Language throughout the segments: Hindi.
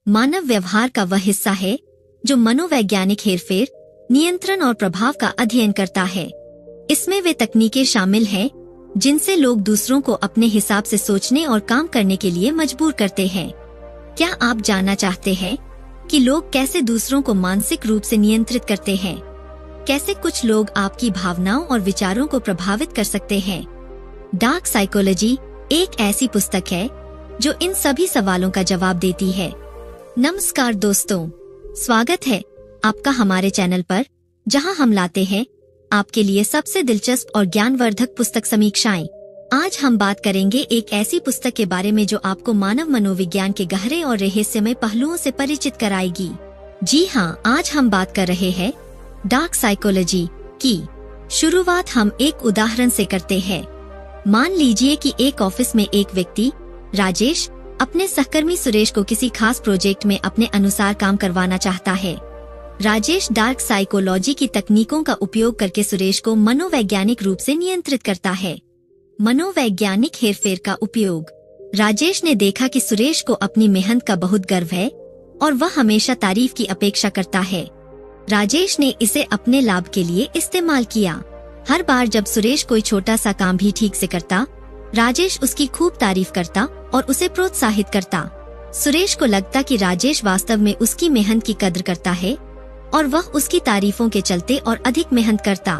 मानव व्यवहार का वह हिस्सा है जो मनोवैज्ञानिक हेरफेर, नियंत्रण और प्रभाव का अध्ययन करता है। इसमें वे तकनीकें शामिल हैं जिनसे लोग दूसरों को अपने हिसाब से सोचने और काम करने के लिए मजबूर करते हैं। क्या आप जानना चाहते हैं कि लोग कैसे दूसरों को मानसिक रूप से नियंत्रित करते हैं? कैसे कुछ लोग आपकी भावनाओं और विचारों को प्रभावित कर सकते हैं? डार्क साइकोलॉजी एक ऐसी पुस्तक है जो इन सभी सवालों का जवाब देती है। नमस्कार दोस्तों, स्वागत है आपका हमारे चैनल पर, जहां हम लाते हैं आपके लिए सबसे दिलचस्प और ज्ञानवर्धक पुस्तक समीक्षाएं। आज हम बात करेंगे एक ऐसी पुस्तक के बारे में जो आपको मानव मनोविज्ञान के गहरे और रहस्यमय पहलुओं से परिचित कराएगी। जी हाँ, आज हम बात कर रहे हैं डार्क साइकोलॉजी की। शुरुआत हम एक उदाहरण से करते हैं। मान लीजिए कि एक ऑफिस में एक व्यक्ति राजेश अपने सहकर्मी सुरेश को किसी खास प्रोजेक्ट में अपने अनुसार काम करवाना चाहता है। राजेश डार्क साइकोलॉजी की तकनीकों का उपयोग करके सुरेश को मनोवैज्ञानिक रूप से नियंत्रित करता है। मनोवैज्ञानिक हेरफेर का उपयोग। राजेश ने देखा कि सुरेश को अपनी मेहनत का बहुत गर्व है और वह हमेशा तारीफ की अपेक्षा करता है। राजेश ने इसे अपने लाभ के लिए इस्तेमाल किया। हर बार जब सुरेश कोई छोटा सा काम भी ठीक से करता, राजेश उसकी खूब तारीफ करता और उसे प्रोत्साहित करता। सुरेश को लगता कि राजेश वास्तव में उसकी मेहनत की कद्र करता है और वह उसकी तारीफों के चलते और अधिक मेहनत करता।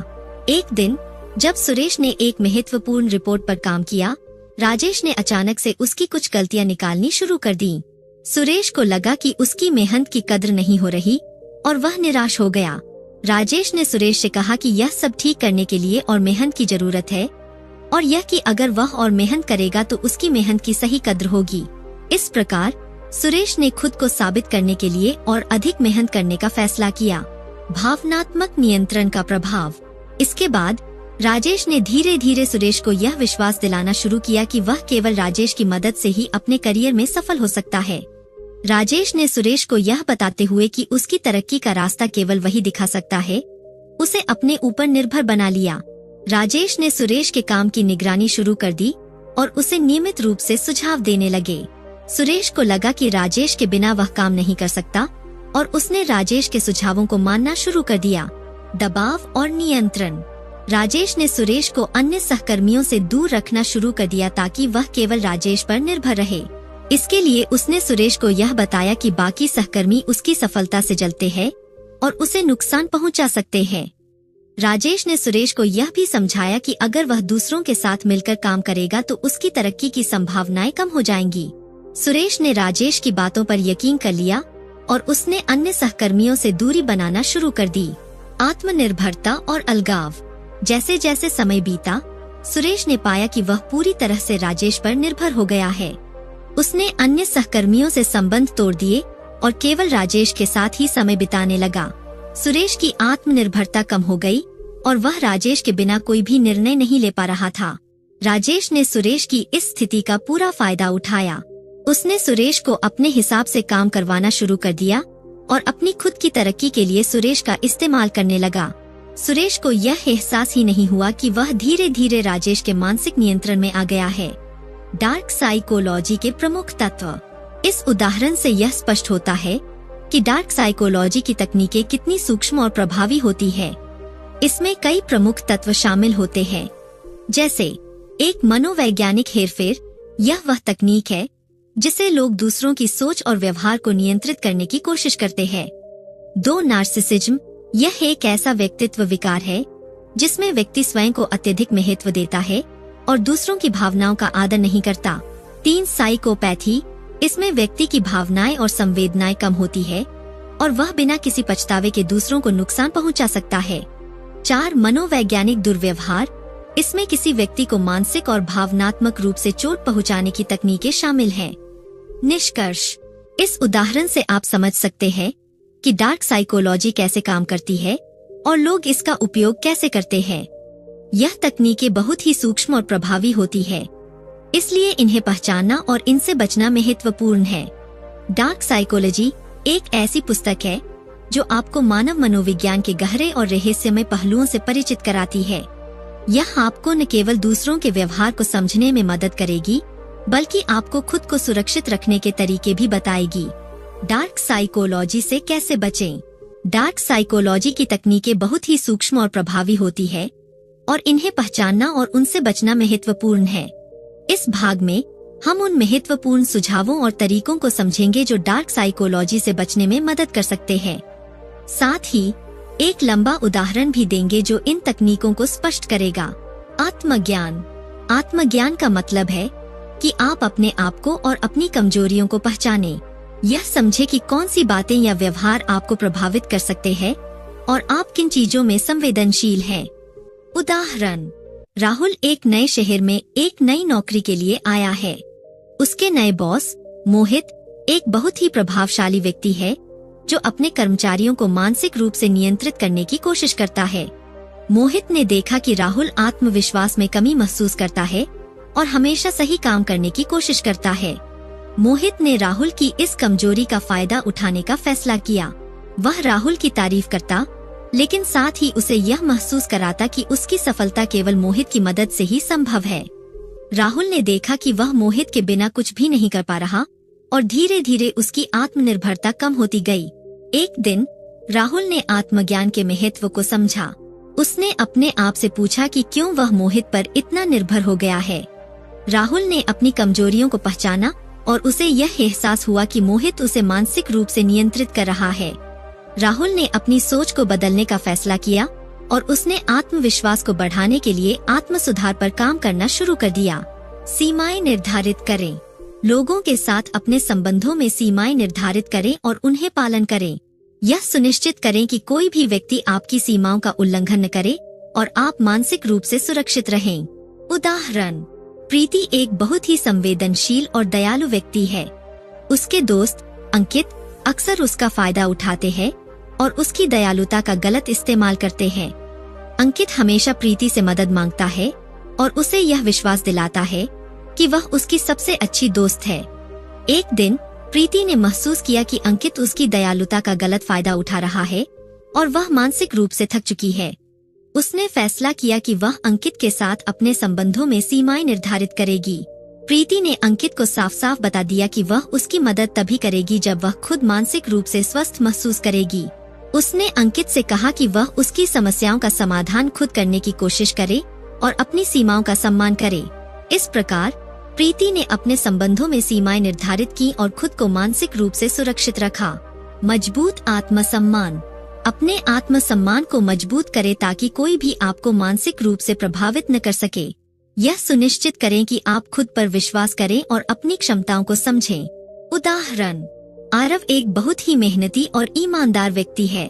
एक दिन जब सुरेश ने एक महत्वपूर्ण रिपोर्ट पर काम किया, राजेश ने अचानक से उसकी कुछ गलतियां निकालनी शुरू कर दी। सुरेश को लगा कि उसकी मेहनत की कद्र नहीं हो रही और वह निराश हो गया। राजेश ने सुरेश से कहा कि यह सब ठीक करने के लिए और मेहनत की जरूरत है, और यह कि अगर वह और मेहनत करेगा तो उसकी मेहनत की सही कद्र होगी। इस प्रकार सुरेश ने खुद को साबित करने के लिए और अधिक मेहनत करने का फैसला किया। भावनात्मक नियंत्रण का प्रभाव। इसके बाद राजेश ने धीरे धीरे सुरेश को यह विश्वास दिलाना शुरू किया कि वह केवल राजेश की मदद से ही अपने करियर में सफल हो सकता है। राजेश ने सुरेश को यह बताते हुए कि उसकी तरक्की का रास्ता केवल वही दिखा सकता है, उसे अपने ऊपर निर्भर बना लिया। राजेश ने सुरेश के काम की निगरानी शुरू कर दी और उसे नियमित रूप से सुझाव देने लगे। सुरेश को लगा कि राजेश के बिना वह काम नहीं कर सकता और उसने राजेश के सुझावों को मानना शुरू कर दिया। दबाव और नियंत्रण। राजेश ने सुरेश को अन्य सहकर्मियों से दूर रखना शुरू कर दिया ताकि वह केवल राजेश पर निर्भर रहे। इसके लिए उसने सुरेश को यह बताया कि बाकी सहकर्मी उसकी सफलता से जलते हैं और उसे नुकसान पहुंचा सकते हैं। राजेश ने सुरेश को यह भी समझाया कि अगर वह दूसरों के साथ मिलकर काम करेगा तो उसकी तरक्की की संभावनाएं कम हो जाएंगी। सुरेश ने राजेश की बातों पर यकीन कर लिया और उसने अन्य सहकर्मियों से दूरी बनाना शुरू कर दी। आत्मनिर्भरता और अलगाव। जैसे जैसे समय बीता, सुरेश ने पाया कि वह पूरी तरह से राजेश पर निर्भर हो गया है। उसने अन्य सहकर्मियों से संबंध तोड़ दिए और केवल राजेश के साथ ही समय बिताने लगा। सुरेश की आत्मनिर्भरता कम हो गई और वह राजेश के बिना कोई भी निर्णय नहीं ले पा रहा था। राजेश ने सुरेश की इस स्थिति का पूरा फायदा उठाया। उसने सुरेश को अपने हिसाब से काम करवाना शुरू कर दिया और अपनी खुद की तरक्की के लिए सुरेश का इस्तेमाल करने लगा। सुरेश को यह एहसास ही नहीं हुआ कि वह धीरे धीरे राजेश के मानसिक नियंत्रण में आ गया है। डार्क साइकोलॉजी के प्रमुख तत्व। इस उदाहरण से यह स्पष्ट होता है कि डार्क साइकोलॉजी की तकनीकें कितनी सूक्ष्म और प्रभावी होती है। इसमें कई प्रमुख तत्व शामिल होते हैं, जैसे एक मनोवैज्ञानिक हेरफेर। यह वह तकनीक है जिसे लोग दूसरों की सोच और व्यवहार को नियंत्रित करने की कोशिश करते हैं। 2 नार्सिसिज्म। यह एक ऐसा व्यक्तित्व विकार है जिसमें व्यक्ति स्वयं को अत्यधिक महत्व देता है और दूसरों की भावनाओं का आदर नहीं करता। 3 साइकोपैथी। इसमें व्यक्ति की भावनाएं और संवेदनाएं कम होती है और वह बिना किसी पछतावे के दूसरों को नुकसान पहुंचा सकता है। 4 मनोवैज्ञानिक दुर्व्यवहार। इसमें किसी व्यक्ति को मानसिक और भावनात्मक रूप से चोट पहुंचाने की तकनीकें शामिल हैं। निष्कर्ष। इस उदाहरण से आप समझ सकते हैं कि डार्क साइकोलॉजी कैसे काम करती है और लोग इसका उपयोग कैसे करते हैं। यह तकनीकें बहुत ही सूक्ष्म और प्रभावी होती है, इसलिए इन्हें पहचानना और इनसे बचना महत्वपूर्ण है। डार्क साइकोलॉजी एक ऐसी पुस्तक है जो आपको मानव मनोविज्ञान के गहरे और रहस्यमय पहलुओं से परिचित कराती है। यह आपको न केवल दूसरों के व्यवहार को समझने में मदद करेगी, बल्कि आपको खुद को सुरक्षित रखने के तरीके भी बताएगी। डार्क साइकोलॉजी से कैसे बचें? डार्क साइकोलॉजी की तकनीकें बहुत ही सूक्ष्म और प्रभावी होती है और इन्हें पहचानना और उनसे बचना महत्वपूर्ण है। इस भाग में हम उन महत्वपूर्ण सुझावों और तरीकों को समझेंगे जो डार्क साइकोलॉजी से बचने में मदद कर सकते हैं। साथ ही एक लंबा उदाहरण भी देंगे जो इन तकनीकों को स्पष्ट करेगा। आत्मज्ञान। आत्मज्ञान का मतलब है कि आप अपने आप को और अपनी कमजोरियों को पहचानें। यह समझे कि कौन सी बातें या व्यवहार आपको प्रभावित कर सकते हैं और आप किन चीजों में संवेदनशील हैं। उदाहरण, राहुल एक नए शहर में एक नई नौकरी के लिए आया है। उसके नए बॉस मोहित एक बहुत ही प्रभावशाली व्यक्ति है जो अपने कर्मचारियों को मानसिक रूप से नियंत्रित करने की कोशिश करता है। मोहित ने देखा कि राहुल आत्मविश्वास में कमी महसूस करता है और हमेशा सही काम करने की कोशिश करता है। मोहित ने राहुल की इस कमजोरी का फायदा उठाने का फैसला किया। वह राहुल की तारीफ करता, लेकिन साथ ही उसे यह महसूस कराता कि उसकी सफलता केवल मोहित की मदद से ही संभव है। राहुल ने देखा कि वह मोहित के बिना कुछ भी नहीं कर पा रहा और धीरे धीरे उसकी आत्मनिर्भरता कम होती गई। एक दिन राहुल ने आत्मज्ञान के महत्व को समझा। उसने अपने आप से पूछा कि क्यों वह मोहित पर इतना निर्भर हो गया है। राहुल ने अपनी कमजोरियों को पहचाना और उसे यह एहसास हुआ कि मोहित उसे मानसिक रूप से नियंत्रित कर रहा है। राहुल ने अपनी सोच को बदलने का फैसला किया और उसने आत्मविश्वास को बढ़ाने के लिए आत्म सुधार पर काम करना शुरू कर दिया। सीमाएं निर्धारित करें। लोगों के साथ अपने संबंधों में सीमाएं निर्धारित करें और उन्हें पालन करें। यह सुनिश्चित करें कि कोई भी व्यक्ति आपकी सीमाओं का उल्लंघन न करे और आप मानसिक रूप से सुरक्षित रहें। उदाहरण, प्रीति एक बहुत ही संवेदनशील और दयालु व्यक्ति है। उसके दोस्त अंकित अक्सर उसका फायदा उठाते हैं और उसकी दयालुता का गलत इस्तेमाल करते हैं। अंकित हमेशा प्रीति से मदद मांगता है और उसे यह विश्वास दिलाता है कि वह उसकी सबसे अच्छी दोस्त है। एक दिन प्रीति ने महसूस किया कि अंकित उसकी दयालुता का गलत फायदा उठा रहा है और वह मानसिक रूप से थक चुकी है। उसने फैसला किया कि वह अंकित के साथ अपने संबंधों में सीमाएं निर्धारित करेगी। प्रीति ने अंकित को साफ साफ बता दिया कि वह उसकी मदद तभी करेगी जब वह खुद मानसिक रूप से स्वस्थ महसूस करेगी। उसने अंकित से कहा कि वह उसकी समस्याओं का समाधान खुद करने की कोशिश करे और अपनी सीमाओं का सम्मान करे। इस प्रकार प्रीति ने अपने संबंधों में सीमाएं निर्धारित की और खुद को मानसिक रूप से सुरक्षित रखा। मजबूत आत्मसम्मान। अपने आत्मसम्मान को मजबूत करें ताकि कोई भी आपको मानसिक रूप से प्रभावित न कर सके। यह सुनिश्चित करें कि आप खुद पर विश्वास करें और अपनी क्षमताओं को समझें। उदाहरण, आरव एक बहुत ही मेहनती और ईमानदार व्यक्ति है,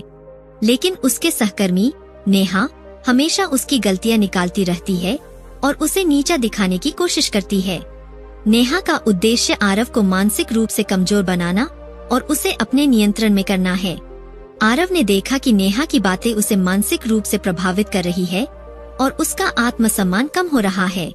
लेकिन उसके सहकर्मी नेहा हमेशा उसकी गलतियां निकालती रहती है और उसे नीचा दिखाने की कोशिश करती है। नेहा का उद्देश्य आरव को मानसिक रूप से कमजोर बनाना और उसे अपने नियंत्रण में करना है। आरव ने देखा कि नेहा की बातें उसे मानसिक रूप से प्रभावित कर रही है और उसका आत्मसम्मान कम हो रहा है।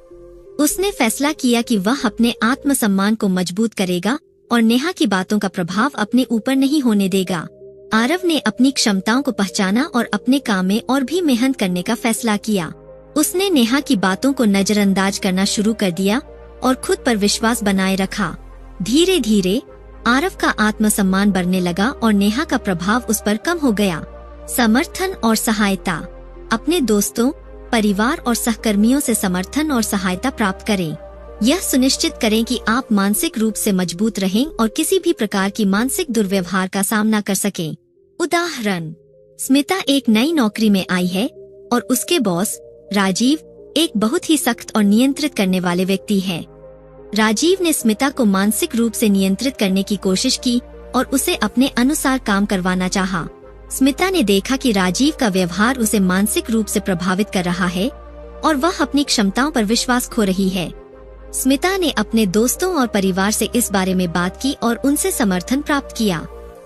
उसने फैसला किया कि वह अपने आत्मसम्मान को मजबूत करेगा और नेहा की बातों का प्रभाव अपने ऊपर नहीं होने देगा। आरव ने अपनी क्षमताओं को पहचाना और अपने काम में और भी मेहनत करने का फैसला किया। उसने नेहा की बातों को नजरअंदाज करना शुरू कर दिया और खुद पर विश्वास बनाए रखा। धीरे धीरे आरव का आत्मसम्मान बढ़ने लगा और नेहा का प्रभाव उस पर कम हो गया। समर्थन और सहायता। अपने दोस्तों, परिवार और सहकर्मियों से समर्थन और सहायता प्राप्त करें। यह सुनिश्चित करें कि आप मानसिक रूप से मजबूत रहें और किसी भी प्रकार की मानसिक दुर्व्यवहार का सामना कर सकें। उदाहरण, स्मिता एक नई नौकरी में आई है और उसके बॉस राजीव एक बहुत ही सख्त और नियंत्रित करने वाले व्यक्ति हैं। राजीव ने स्मिता को मानसिक रूप से नियंत्रित करने की कोशिश की और उसे अपने अनुसार काम करवाना चाहा। स्मिता ने देखा कि राजीव का व्यवहार उसे मानसिक रूप से प्रभावित कर रहा है और वह अपनी क्षमताओं पर विश्वास खो रही है। स्मिता ने अपने दोस्तों और परिवार से इस बारे में बात की और उनसे समर्थन प्राप्त किया।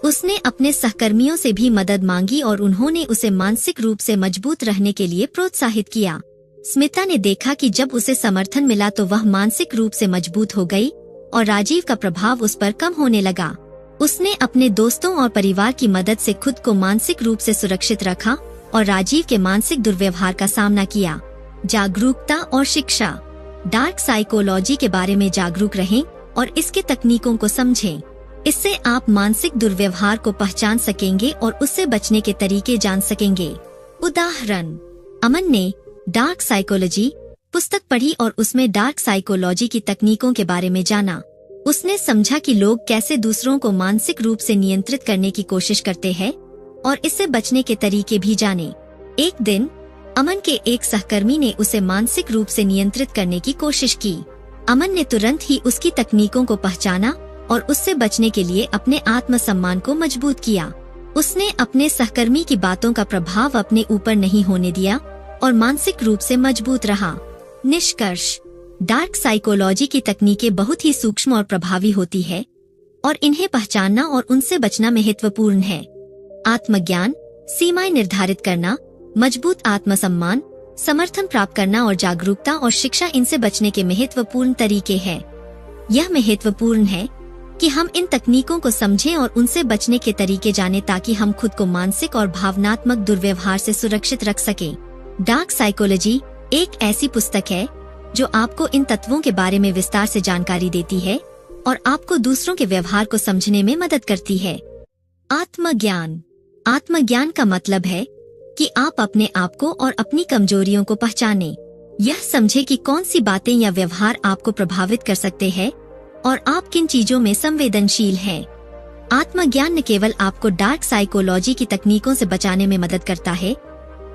उसने अपने सहकर्मियों से भी मदद मांगी और उन्होंने उसे मानसिक रूप से मजबूत रहने के लिए प्रोत्साहित किया। स्मिता ने देखा कि जब उसे समर्थन मिला तो वह मानसिक रूप से मजबूत हो गई और राजीव का प्रभाव उस पर कम होने लगा। उसने अपने दोस्तों और परिवार की मदद से खुद को मानसिक रूप से सुरक्षित रखा और राजीव के मानसिक दुर्व्यवहार का सामना किया। जागरूकता और शिक्षा। डार्क साइकोलॉजी के बारे में जागरूक रहें और इसके तकनीकों को समझें। इससे आप मानसिक दुर्व्यवहार को पहचान सकेंगे और उससे बचने के तरीके जान सकेंगे। उदाहरण, अमन ने डार्क साइकोलॉजी पुस्तक पढ़ी और उसमें डार्क साइकोलॉजी की तकनीकों के बारे में जाना। उसने समझा कि लोग कैसे दूसरों को मानसिक रूप से नियंत्रित करने की कोशिश करते हैं और इससे बचने के तरीके भी जाने। एक दिन अमन के एक सहकर्मी ने उसे मानसिक रूप से नियंत्रित करने की कोशिश की। अमन ने तुरंत ही उसकी तकनीकों को पहचाना और उससे बचने के लिए अपने आत्मसम्मान को मजबूत किया। उसने अपने सहकर्मी की बातों का प्रभाव अपने ऊपर नहीं होने दिया और मानसिक रूप से मजबूत रहा। निष्कर्ष, डार्क साइकोलॉजी की तकनीकें बहुत ही सूक्ष्म और प्रभावी होती है और इन्हें पहचानना और उनसे बचना महत्वपूर्ण है। आत्मज्ञान, सीमाएं निर्धारित करना, मजबूत आत्मसम्मान, समर्थन प्राप्त करना और जागरूकता और शिक्षा इनसे बचने के महत्वपूर्ण तरीके हैं। यह महत्वपूर्ण है कि हम इन तकनीकों को समझें और उनसे बचने के तरीके जानें ताकि हम खुद को मानसिक और भावनात्मक दुर्व्यवहार से सुरक्षित रख सकें। डार्क साइकोलॉजी एक ऐसी पुस्तक है जो आपको इन तत्वों के बारे में विस्तार से जानकारी देती है और आपको दूसरों के व्यवहार को समझने में मदद करती है। आत्मज्ञान, आत्मज्ञान का मतलब है कि आप अपने आप को और अपनी कमजोरियों को पहचानें। यह समझे कि कौन सी बातें या व्यवहार आपको प्रभावित कर सकते हैं और आप किन चीजों में संवेदनशील हैं। आत्मज्ञान न केवल आपको डार्क साइकोलॉजी की तकनीकों से बचाने में मदद करता है,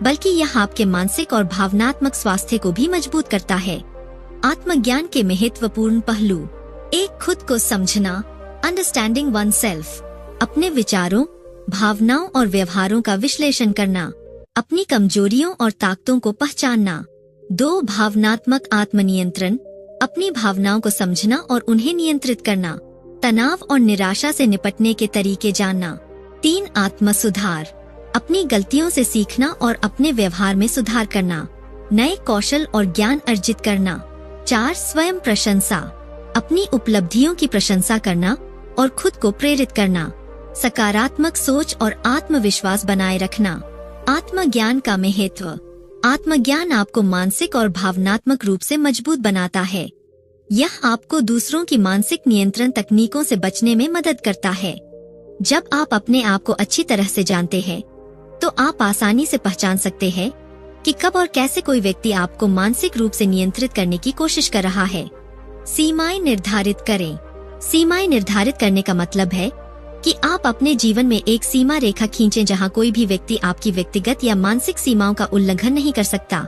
बल्कि यह आपके मानसिक और भावनात्मक स्वास्थ्य को भी मजबूत करता है। आत्मज्ञान के महत्वपूर्ण पहलू: एक, खुद को समझना, अंडरस्टैंडिंग वन सेल्फ, अपने विचारों, भावनाओं और व्यवहारों का विश्लेषण करना, अपनी कमजोरियों और ताकतों को पहचानना। 2, भावनात्मक आत्मनियंत्रण, अपनी भावनाओं को समझना और उन्हें नियंत्रित करना, तनाव और निराशा से निपटने के तरीके जानना। 3, आत्मसुधार, अपनी गलतियों से सीखना और अपने व्यवहार में सुधार करना, नए कौशल और ज्ञान अर्जित करना। 4, स्वयं प्रशंसा, अपनी उपलब्धियों की प्रशंसा करना और खुद को प्रेरित करना, सकारात्मक सोच और आत्मविश्वास बनाए रखना। आत्मज्ञान का महत्व: आत्मज्ञान आपको मानसिक और भावनात्मक रूप से मजबूत बनाता है। यह आपको दूसरों की मानसिक नियंत्रण तकनीकों से बचने में मदद करता है। जब आप अपने आप को अच्छी तरह से जानते हैं, तो आप आसानी से पहचान सकते हैं कि कब और कैसे कोई व्यक्ति आपको मानसिक रूप से नियंत्रित करने की कोशिश कर रहा है। सीमाएं निर्धारित करें। सीमाएं निर्धारित करने का मतलब है कि आप अपने जीवन में एक सीमा रेखा खींचें जहां कोई भी व्यक्ति आपकी व्यक्तिगत या मानसिक सीमाओं का उल्लंघन नहीं कर सकता।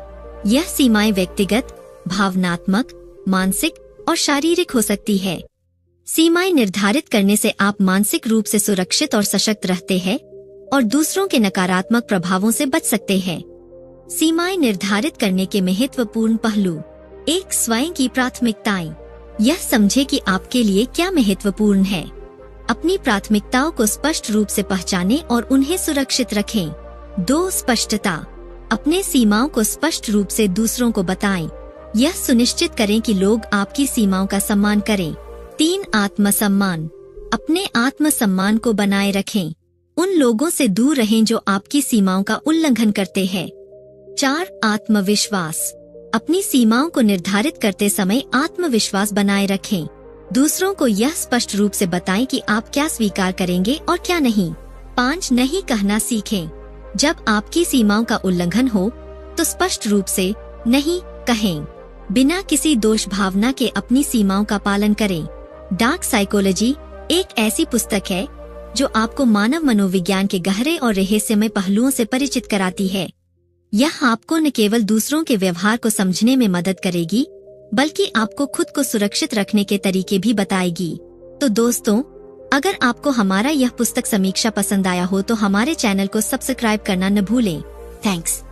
यह सीमाएं व्यक्तिगत, भावनात्मक, मानसिक और शारीरिक हो सकती है। सीमाएं निर्धारित करने से आप मानसिक रूप से सुरक्षित और सशक्त रहते हैं और दूसरों के नकारात्मक प्रभावों से बच सकते हैं। सीमाएं निर्धारित करने के महत्वपूर्ण पहलू: एक, स्वयं की प्राथमिकताएं, यह समझे कि आपके लिए क्या महत्वपूर्ण है। अपनी प्राथमिकताओं को स्पष्ट रूप से पहचानें और उन्हें सुरक्षित रखें। 2, स्पष्टता, अपने सीमाओं को स्पष्ट रूप से दूसरों को बताएं। यह सुनिश्चित करें कि लोग आपकी सीमाओं का सम्मान करें। 3, आत्मसम्मान, अपने आत्मसम्मान को बनाए रखें। उन लोगों से दूर रहें जो आपकी सीमाओं का उल्लंघन करते हैं। 4, आत्मविश्वास, अपनी सीमाओं को निर्धारित करते समय आत्मविश्वास बनाए रखें। दूसरों को यह स्पष्ट रूप से बताएं कि आप क्या स्वीकार करेंगे और क्या नहीं। 5, नहीं कहना सीखें, जब आपकी सीमाओं का उल्लंघन हो तो स्पष्ट रूप से नहीं कहें। बिना किसी दोष भावना के अपनी सीमाओं का पालन करें। डार्क साइकोलॉजी एक ऐसी पुस्तक है जो आपको मानव मनोविज्ञान के गहरे और रहस्यमय पहलुओं से परिचित कराती है। यह आपको न केवल दूसरों के व्यवहार को समझने में मदद करेगी, बल्कि आपको खुद को सुरक्षित रखने के तरीके भी बताएगी। तो दोस्तों, अगर आपको हमारा यह पुस्तक समीक्षा पसंद आया हो तो हमारे चैनल को सब्सक्राइब करना न भूलें। थैंक्स।